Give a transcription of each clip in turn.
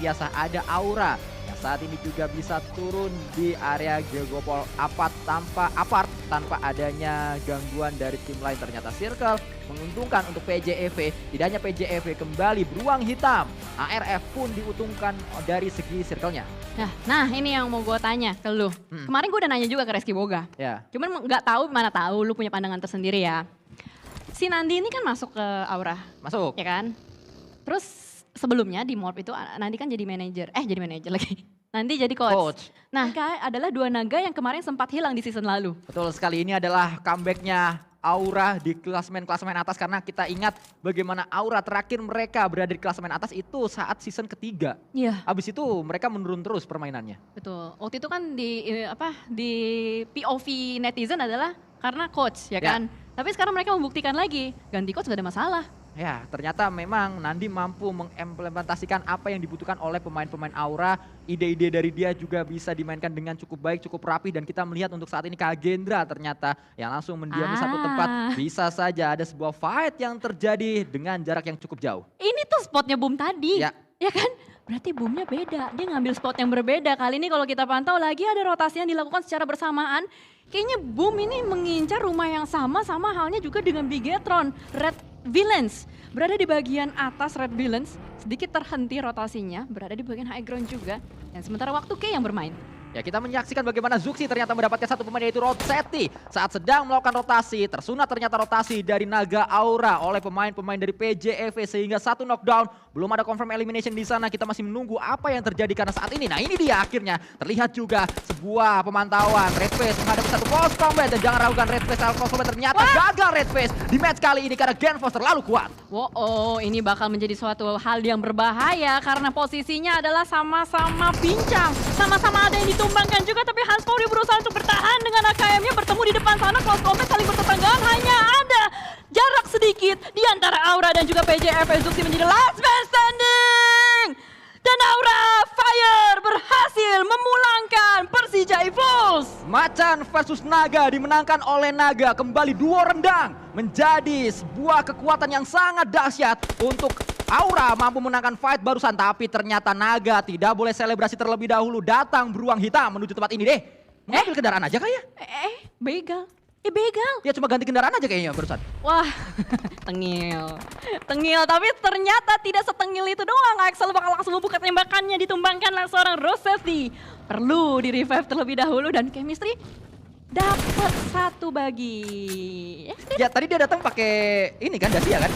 biasa ada Aura yang saat ini juga bisa turun di area Gegopol apart tanpa adanya gangguan dari tim lain. Ternyata Circle menguntungkan untuk PJEV. Tidak hanya PJEV kembali beruang hitam, ARF pun diuntungkan dari segi circle-nya. Nah ini yang mau gue tanya ke lu. Kemarin gue udah nanya juga ke Reski Boga. Ya. Cuman nggak tahu, mana tahu lu punya pandangan tersendiri ya. Si Nandi ini kan masuk ke Aura. Masuk. Ya kan? Terus sebelumnya di Morp itu Nandi kan jadi manajer. Jadi manajer lagi. Nanti jadi coach. Nah, adalah dua naga yang kemarin sempat hilang di season lalu. Betul sekali, ini adalah comebacknya Aura di klasemen atas, karena kita ingat bagaimana Aura terakhir mereka berada di klasemen atas itu saat season ketiga. Iya. Habis itu mereka menurun terus permainannya. Betul. Waktu itu kan di POV netizen adalah karena coach ya kan. Tapi sekarang mereka membuktikan lagi ganti coach gak ada masalah. Ya, ternyata memang Nandi mampu mengimplementasikan apa yang dibutuhkan oleh pemain-pemain Aura. Ide-ide dari dia juga bisa dimainkan dengan cukup baik, cukup rapi. Dan kita melihat untuk saat ini Kagendra ternyata yang langsung mendiami satu tempat. Bisa saja ada sebuah fight yang terjadi dengan jarak yang cukup jauh. Ini tuh spotnya Boom tadi, ya kan? Berarti Boomnya beda, dia ngambil spot yang berbeda. Kali ini kalau kita pantau lagi ada rotasi yang dilakukan secara bersamaan. Kayaknya Boom ini mengincar rumah yang sama halnya juga dengan Bigetron, Red Villains. Berada di bagian atas Red Villains, sedikit terhenti rotasinya, berada di bagian high ground juga. Dan sementara waktu K yang bermain. Ya, kita menyaksikan bagaimana Zuxi ternyata mendapatkan satu pemain yaitu Rosetti. Saat sedang melakukan rotasi, tersunat ternyata rotasi dari Naga Aura oleh pemain-pemain dari PJEV sehingga satu knockdown. Belum ada confirm elimination di sana, kita masih menunggu apa yang terjadi karena saat ini. Nah, ini dia akhirnya terlihat juga sebuah pemantauan Red Face menghadapi satu close combat. Dan jangan ragukan Red Face close combat ternyata gagal Red Face di match kali ini karena Genfos terlalu kuat. Ini bakal menjadi suatu hal yang berbahaya karena posisinya adalah sama-sama bincang. Sama-sama ada yang ditumbangkan juga, tapi Hans Pauli berusaha untuk bertahan dengan AKM-nya bertemu di depan sana. Close combat saling bertetanggaan, hanya ada jarak sedikit di antara Aura dan juga PJF. Zuxi menjadi last man standing. Dan Aura Fire berhasil memulangkan Persija EVOS. Macan versus Naga dimenangkan oleh Naga. Kembali duo rendang menjadi sebuah kekuatan yang sangat dahsyat untuk Aura mampu menangkan fight barusan. Tapi ternyata Naga tidak boleh selebrasi terlebih dahulu. Datang beruang hitam menuju tempat ini deh. Mengambil kendaraan aja kali ya? Begal. Begal. Ya cuma ganti kendaraan aja kayaknya barusan. Wah, tengil. Tapi ternyata tidak setengil itu doang. Axel bakal langsung membuka tembakannya, ditumbangkan seorang Rosetti. Perlu di revive terlebih dahulu dan chemistry dapat satu bagi. Ya tadi dia datang pakai ini kan, Dacia kan?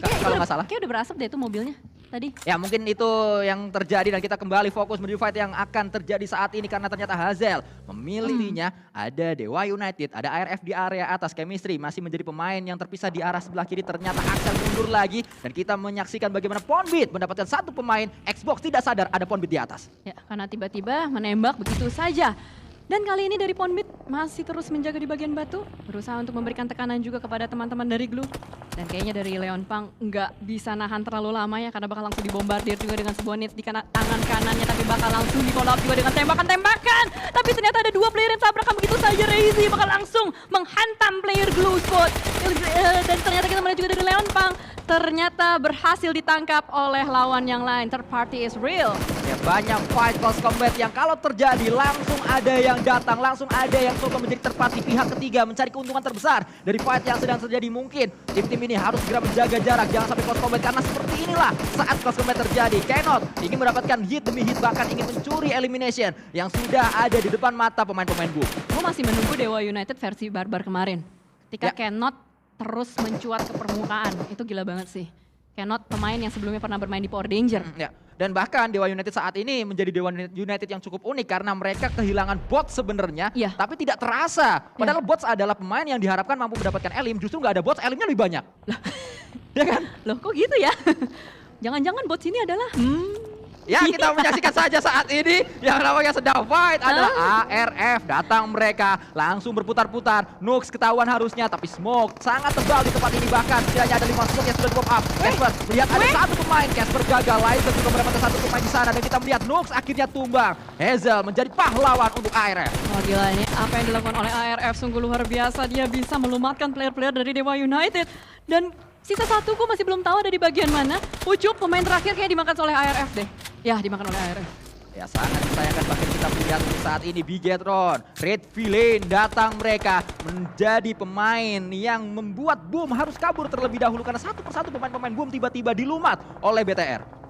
Kalau nggak salah. Kayak udah berasap deh itu mobilnya tadi. Ya mungkin itu yang terjadi dan kita kembali fokus menuju fight yang akan terjadi saat ini karena ternyata Hazel memilihnya. Ada Dewa United, ada ARF di area atas, chemistry masih menjadi pemain yang terpisah di arah sebelah kiri. Ternyata Axel mundur lagi dan kita menyaksikan bagaimana Ponbit mendapatkan satu pemain. Xbox tidak sadar ada Ponbit di atas. Ya, karena tiba-tiba menembak begitu saja. Dan kali ini dari Ponbit masih terus menjaga di bagian batu, berusaha untuk memberikan tekanan juga kepada teman-teman dari Glue. Dan kayaknya dari Leon Pang nggak bisa nahan terlalu lama ya, karena bakal langsung dibombardir juga dengan sebuah nades di tangan kanannya, tapi bakal langsung di-collab juga dengan tembakan-tembakan. Tapi ternyata ada dua player yang tabrakan begitu saja. Reizi bakal langsung menghantam player Glue Spot. Dan ternyata kita melihat juga dari Leon Pang, ternyata berhasil ditangkap oleh lawan yang lain. Third party is real. Ya, banyak fight close combat yang kalau terjadi langsung ada yang datang, langsung ada yang coba menjadi third party pihak ketiga mencari keuntungan terbesar dari fight yang sedang terjadi. Mungkin tim-tim ini harus segera menjaga jarak, jangan sampai close combat karena seperti inilah saat close combat terjadi. Kenot ingin mendapatkan hit demi hit, bahkan ingin mencuri elimination yang sudah ada di depan mata pemain-pemain Boom. Gue masih menunggu Dewa United versi Barbar kemarin. Ketika Kenot terus mencuat ke permukaan, itu gila banget sih. Kenot pemain yang sebelumnya pernah bermain di Power Danger. Ya. Dan bahkan Dewa United saat ini menjadi Dewa United yang cukup unik karena mereka kehilangan bot sebenarnya, tapi tidak terasa. Padahal bots adalah pemain yang diharapkan mampu mendapatkan elim, justru nggak ada bots, elimnya lebih banyak. Ya kan? Loh kok gitu ya? Jangan-jangan bots ini adalah... Ya, kita menyaksikan saja saat ini yang namanya sedang fight adalah ARF. Datang mereka langsung berputar-putar. Nux ketahuan harusnya, tapi smoke sangat tebal di tempat ini. Bahkan setidaknya ada 5 smoke yang sudah di pop up. Casper melihat ada satu pemain, Casper gagal. Liza juga mendapatkan satu pemain di sana dan kita melihat Nux akhirnya tumbang. Hazel menjadi pahlawan untuk ARF. Oh gila, ini apa yang dilakukan oleh ARF sungguh luar biasa. Dia bisa melumatkan player-player dari Dewa United. Dan sisa satu gue masih belum tahu ada di bagian mana. Ucup pemain terakhir kayak dimakan oleh ARF deh. Ya, dimakan oleh ARF. Ya sangat disayangkan bahkan kita melihat untuk saat ini Bigetron, Red Villain datang mereka menjadi pemain yang membuat Boom harus kabur terlebih dahulu karena satu persatu pemain-pemain Boom tiba-tiba dilumat oleh BTR.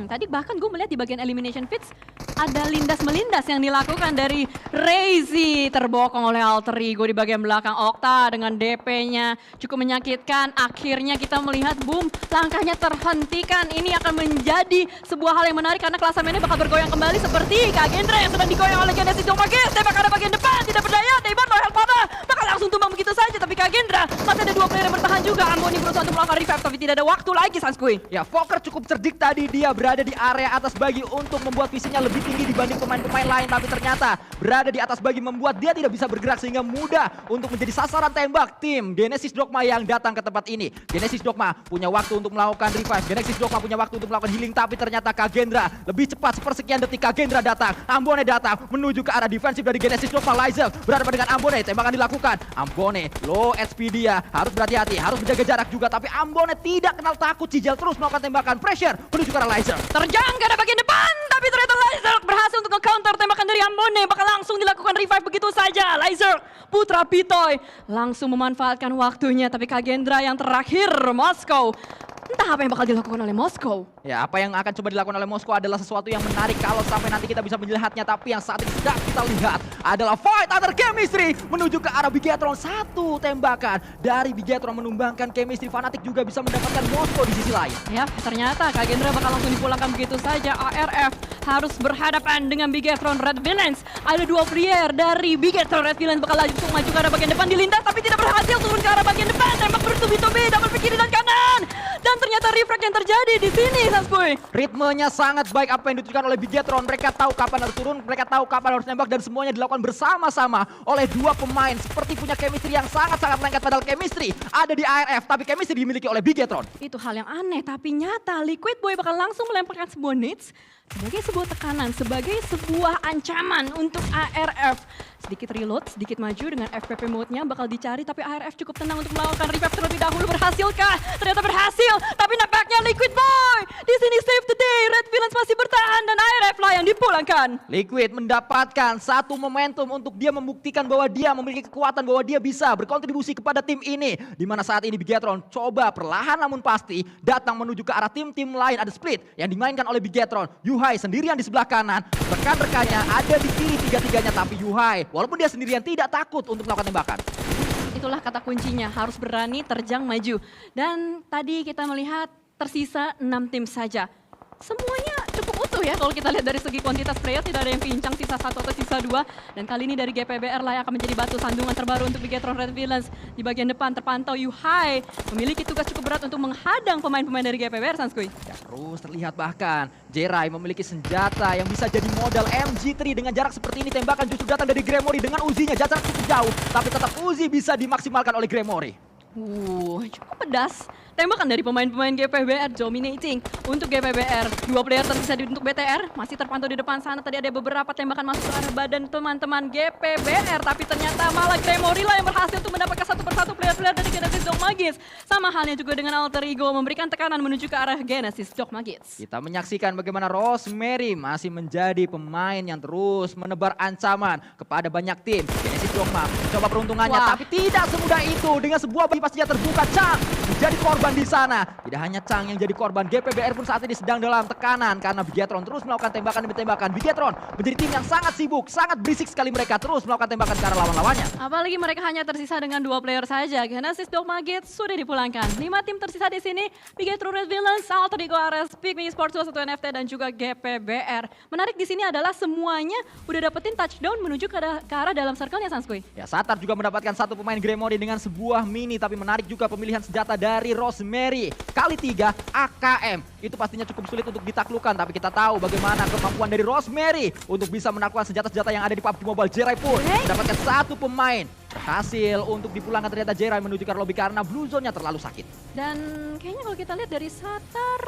Tadi bahkan gue melihat di bagian elimination pits ada lindas-melindas yang dilakukan dari Razy, terbokong oleh Alter Ego di bagian belakang. Okta dengan DP-nya cukup menyakitkan. Akhirnya kita melihat Boom langkahnya terhentikan. Ini akan menjadi sebuah hal yang menarik karena klasemennya bakal bergoyang kembali seperti Kagendra yang sedang digoyang oleh Genesis Dogmagis. Tembak arah bagian depan, tidak berdaya. Dayman no health mana, bakal langsung tumbang begitu saja. Tapi Kagendra masih ada 2 player yang bertahan juga. Amboni berusaha untuk melakukan revive tapi tidak ada waktu lagi Sanskui. Ya Fokker cukup cerdik tadi, dia berada di area atas bagi untuk membuat visinya lebih tinggi dibanding pemain-pemain lain. Tapi ternyata berada di atas bagi membuat dia tidak bisa bergerak sehingga mudah untuk menjadi sasaran tembak tim Genesis Dogma yang datang ke tempat ini. Genesis Dogma punya waktu untuk melakukan revive, Genesis Dogma punya waktu untuk melakukan healing. Tapi ternyata Kagendra lebih cepat, sepersekian detik Kagendra datang. Ambone datang menuju ke arah defensif dari Genesis Dogma. Lizel berhadapan dengan Ambone, tembakan dilakukan. Ambone low HP dia, harus berhati-hati, harus menjaga jarak juga. Tapi Ambone tidak kenal takut, Cijel terus melakukan tembakan pressure menuju ke arah Lizel. Terjang ke arah bagian depan, tapi ternyata Lizer berhasil untuk nge-counter tembakan dari Ambone. Bakal langsung dilakukan revive begitu saja. Lizer, putra Pitoy, langsung memanfaatkan waktunya. Tapi Kagendra yang terakhir, Moskow. Entah apa yang bakal dilakukan oleh Moskow. Ya, apa yang akan coba dilakukan oleh Moskow adalah sesuatu yang menarik kalau sampai nanti kita bisa melihatnya. Tapi yang saat ini sedang kita lihat adalah fight antar chemistry menuju ke arah Bigetron. Satu tembakan dari Bigetron menumbangkan chemistry. Fnatic juga bisa mendapatkan Moskow di sisi lain. Ya, ternyata Kagendra bakal langsung dipulangkan begitu saja. ARF harus berhadapan dengan Bigetron Red Villains. Ada 2 player dari Bigetron Red Villains bakal langsung maju ke arah bagian depan, dilintas tapi tidak berhasil turun ke arah bagian depan. Tembak bertubi-tubi, double pick kiri dan kanan. Dan ternyata refrag yang terjadi di sini, Sanskui. Ritmenya sangat baik apa yang ditunjukkan oleh Bigetron. Mereka tahu kapan harus turun, mereka tahu kapan harus nembak, dan semuanya dilakukan bersama-sama oleh 2 pemain. Seperti punya chemistry yang sangat-sangat lengket, padahal chemistry ada di ARF, tapi chemistry dimiliki oleh Bigetron. Itu hal yang aneh, tapi nyata Liquid Boy bakal langsung melemparkan sebuah nades sebagai sebuah tekanan, sebagai sebuah ancaman untuk ARF. Sedikit reload, sedikit maju dengan FPP mode-nya bakal dicari, tapi ARF cukup tenang untuk melakukan revive terlebih dahulu. Berhasilkah? Ternyata berhasil, tapi nampaknya Liquid Boy di sini save the day. Red Villains masih bertahan dan ARF lah yang dipulangkan. Liquid mendapatkan satu momentum untuk dia membuktikan bahwa dia memiliki kekuatan, bahwa dia bisa berkontribusi kepada tim ini. Dimana saat ini Bigetron coba perlahan namun pasti datang menuju ke arah tim-tim lain. Ada split yang dimainkan oleh Bigetron. Yuhai sendirian di sebelah kanan, rekan-rekannya ada di kiri tiga-tiganya, tapi Yuhai walaupun dia sendirian tidak takut untuk melakukan tembakan. Itulah kata kuncinya, harus berani terjang maju. Dan tadi kita melihat tersisa 6 tim saja. Semuanya cukup utuh ya kalau kita lihat dari segi kuantitas player, tidak ada yang pincang sisa 1 atau sisa 2. Dan kali ini dari GPBR lah yang akan menjadi batu sandungan terbaru untuk Bigetron Red Villains. Di bagian depan terpantau Yuhai memiliki tugas cukup berat untuk menghadang pemain-pemain dari GPBR, Sanskui. Ya, terus terlihat bahkan Jerai memiliki senjata yang bisa jadi modal MG3 dengan jarak seperti ini. Tembakan justru datang dari Gremory dengan Uzinya, jarak cukup jauh, tapi tetap Uzi bisa dimaksimalkan oleh Gremory. Cukup pedas. Tembakan dari pemain-pemain GPBR dominating untuk GPBR. 2 player tersisa untuk BTR, masih terpantau di depan sana. Tadi ada beberapa tembakan masuk ke arah badan teman-teman GPBR, tapi ternyata malah Gremory lah yang berhasil untuk mendapatkan satu persatu player-player dari Genesis Dogmagis. Sama halnya juga dengan Alter Ego memberikan tekanan menuju ke arah Genesis Dogmagis. Kita menyaksikan bagaimana Rosemary masih menjadi pemain yang terus menebar ancaman kepada banyak tim. Genesis Dogma mencoba peruntungannya, tapi tidak semudah itu. Dengan sebuah bagi pastinya terbuka, Chang menjadi korban di sana. Tidak hanya Chang yang jadi korban, GPBR pun saat ini sedang dalam tekanan karena Bigetron terus melakukan tembakan demi tembakan. Bigetron menjadi tim yang sangat sibuk, sangat berisik sekali, mereka terus melakukan tembakan ke arah lawan-lawannya. Apalagi mereka hanya tersisa dengan 2 player saja. Genesis Dogmagis sudah dipulangkan. 5 tim tersisa di sini, Bigetron Red Villains, Alter Ego RS, Pygmy Sports 1 NFT dan juga GPBR. Menarik di sini adalah semuanya udah dapetin touchdown menuju ke arah dalam circle-nya, Sanskui. Ya, Satar juga mendapatkan satu pemain Gremory dengan sebuah mini, tapi menarik juga pemilihan senjata dari Rosemary. Kali 3 AKM. Itu pastinya cukup sulit untuk ditaklukkan, tapi kita tahu bagaimana kemampuan dari Rosemary untuk bisa menaklukkan senjata-senjata yang ada di PUBG Mobile. Jerai pun mendapatkan satu pemain. Berhasil untuk dipulangkan ternyata Jerai menuju ke lobby karena blue zone-nya terlalu sakit. Dan kayaknya kalau kita lihat dari Satar,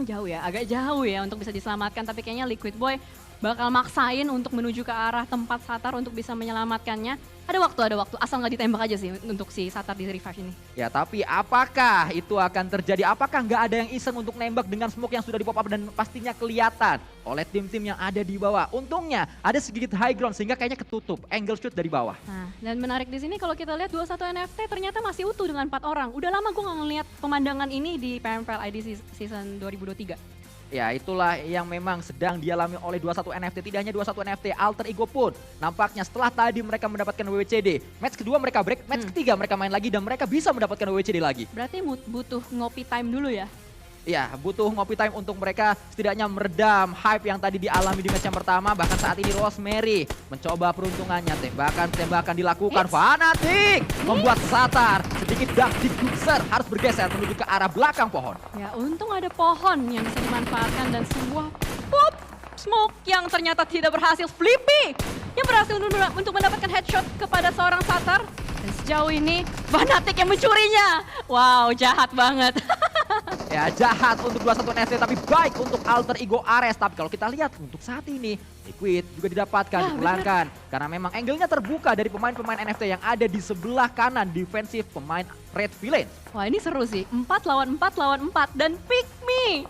jauh ya, agak jauh ya untuk bisa diselamatkan. Tapi kayaknya Liquid Boy bakal maksain untuk menuju ke arah tempat Satar untuk bisa menyelamatkannya. Ada waktu. Asal nggak ditembak aja sih untuk si Satar di revive ini. Ya tapi apakah itu akan terjadi? Apakah nggak ada yang iseng untuk nembak dengan smoke yang sudah di pop up dan pastinya kelihatan oleh tim-tim yang ada di bawah. Untungnya ada sedikit high ground sehingga kayaknya ketutup angle shoot dari bawah. Nah, dan menarik di sini kalau kita lihat 21 NFT ternyata masih utuh dengan 4 orang. Udah lama gue nggak ngeliat pemandangan ini di PMPL ID season 2023. Ya itulah yang memang sedang dialami oleh 21 NFT. Tidak hanya 21 NFT, Alter Ego pun nampaknya setelah tadi mereka mendapatkan WWCD. Match kedua mereka break, match ketiga mereka main lagi dan mereka bisa mendapatkan WWCD lagi. Berarti butuh ngopi time dulu ya? Ya, butuh ngopi time untuk mereka setidaknya meredam hype yang tadi dialami di match yang pertama. Bahkan saat ini Rosemary mencoba peruntungannya. Tembakan dilakukan. Fanatik membuat Satar sedikit dark digusser harus bergeser menuju ke arah belakang pohon. Ya, untung ada pohon yang bisa dimanfaatkan dan sebuah pop smoke yang ternyata tidak berhasil. Flippy yang berhasil untuk mendapatkan headshot kepada seorang Satar. Dan sejauh ini Fanatik yang mencurinya. Wow, jahat banget. Ya jahat untuk 21 NFT tapi baik untuk Alter Ego Ares. Tapi kalau kita lihat untuk saat ini Liquid juga didapatkan, dipulangkan. Karena memang angle-nya terbuka dari pemain-pemain NFT yang ada di sebelah kanan defensif pemain Red Villain. Wah, ini seru sih. 4 lawan 4 lawan 4 dan Pick Me